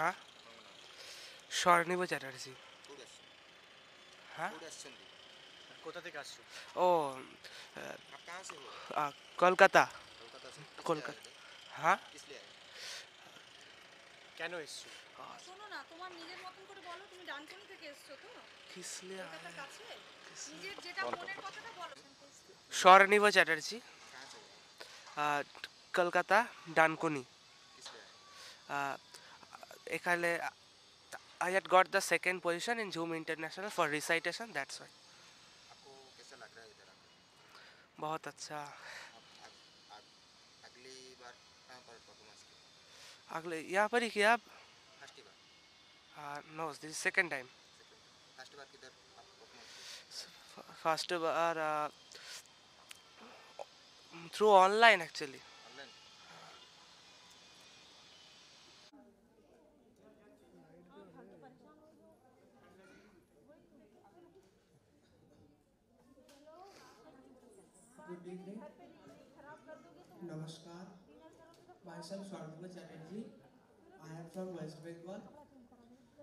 हाँ স্বর্ণিম চ্যাটার্জি। हाँ কোথা থেকে আসছো? ओ कोलकाता। कोलकाता। हाँ কেন এসছো? শোনো না, তোমার নিজের মতন করে বলো। তুমি ডানকুনি থেকে এসছো তো? किस लिए কলকাতার কাছে। নিজের যেটা মনের কথাটা বলো। স্বর্ণিম চ্যাটার্জি, কলকাতা, ডানকুনি। এখানে I had got the second position in Zoom International for recitation, that's why. आपको कैसा लग रहा है इधर आकर? बहुत अच्छा। अगली बार कहाँ पर परफॉर्मेंस किया? अगले यहाँ पर ही किया। फर्स्ट बार no, this second time. First बार किधर आप परफॉर्मेंस किया? फर्स्ट बार through online actually. Online? Good evening. Namaskar. Myself Swarnima Chatterjee. I am from West Bengal.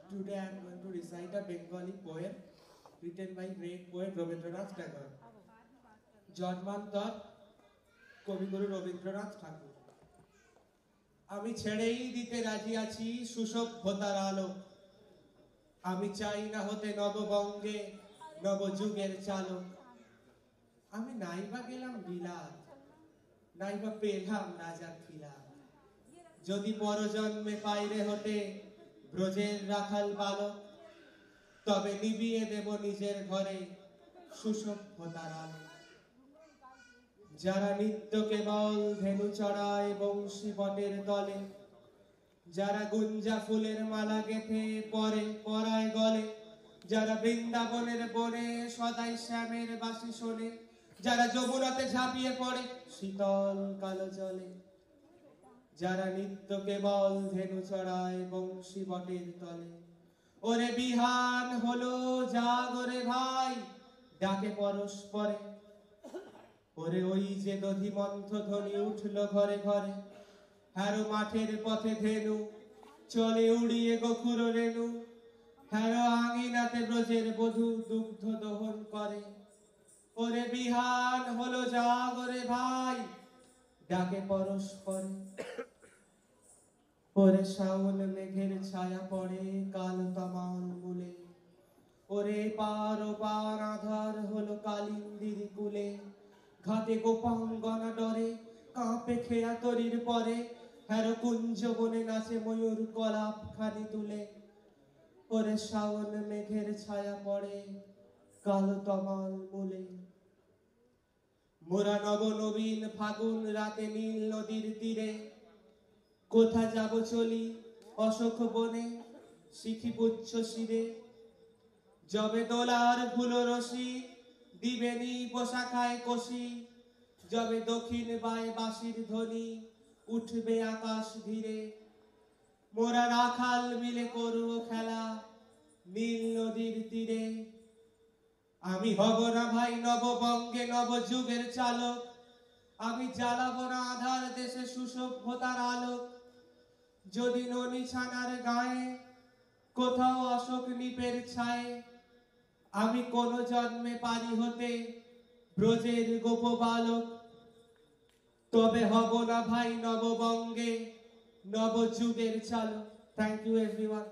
Today I am going to recite a Bengali poem written by great poet Rabindranath Tagore. জন্মান্তর কবিগুরু রবীন্দ্রনাথ ঠাকুর। আমি ছেড়েই দিতে রাজি আছি সুসভ্যতার আলো। আমি চাই না হতে নববঙ্গে নবযুগের চালক। আমি নাইবা গেলাম বিলাত, নাইবা পেলাম রাজার খিলাফ। যদি পরজন্মে পাইরে হতে ব্রজের রাখাল বালক, তবে নিবিয়ে দেব নিজের ঘরে সুসভ্যতার আলো। যারা নিত্য কেবল ধেনু চড়ায় বংশী বটের তলে, যারা গুঞ্জা ফুলের মালা গেঁথে পরে পরায় গলে, যারা বৃন্দাবনের বনে সদাই শ্যামের বাসি শোনে, যারা যমুনাতে ঝাঁপিয়ে পড়ে শীতল কালো জলে, যারা নিত্য কেবল ধেনু চড়ায় বংশী বটের তলে। ওরে বিহান হলো জাগরে ভাই, ডাকে পরস্পরে। ওরে ওই যে দধিমন্থ ধ্বনি উঠল ঘরে ঘরে, হ্যারো মাঠের পথে ধেনু চলে উড়িয়ে গোকুর রেণু, হ্যারো আঙিনাতে ব্রজের বধূ দুগ্ধ দহন করে। ওরে বিহান হলো জাগরে ভাই, ডাকে পরস্পরে। ওরে শাওন মেঘের ছায়া পড়ে কাল তমাল মূলে, ওরে পার ও পার আধার হলো কালিন্দির কুলে। ঘাটে গোপাঙ্গনা ডরে কাঁপে খেয়া তরির পরে, হ্যারো কুঞ্জ বনে নাচে ময়ূর কলাপ খানি তুলে। ওরে শাওন মেঘের ছায়া পড়ে কাল তমাল মূলে। মোরা নব নবীন ফাগুন রাতে নীল নদীর তীরে, কোথা যাব চলি অশোক বনে শিখি পুচ্ছ শিরে। যবে দোলার ফুল রশি দিবেনি বসাখায় কষি, যবে দক্ষিণ বায় বাঁশির ধ্বনি উঠবে আকাশ ধীরে। মোরা রাখাল মিলে করব খেলা নীল নদীর তীরে। আমি হব না ভাই নববঙ্গে নবযুগের চালক, আমি জ্বালাবো না আধার দেশে সুসভ্যতার আলোক। যদি ননি ছানার গায়ে কোথাও অশোক নিপের ছায়ে, আমি কোন জন্মে পারি হতে ব্রজের গোপ বালক। তবে হব না ভাই নববঙ্গে নবযুগের চালক। Thank you everyone.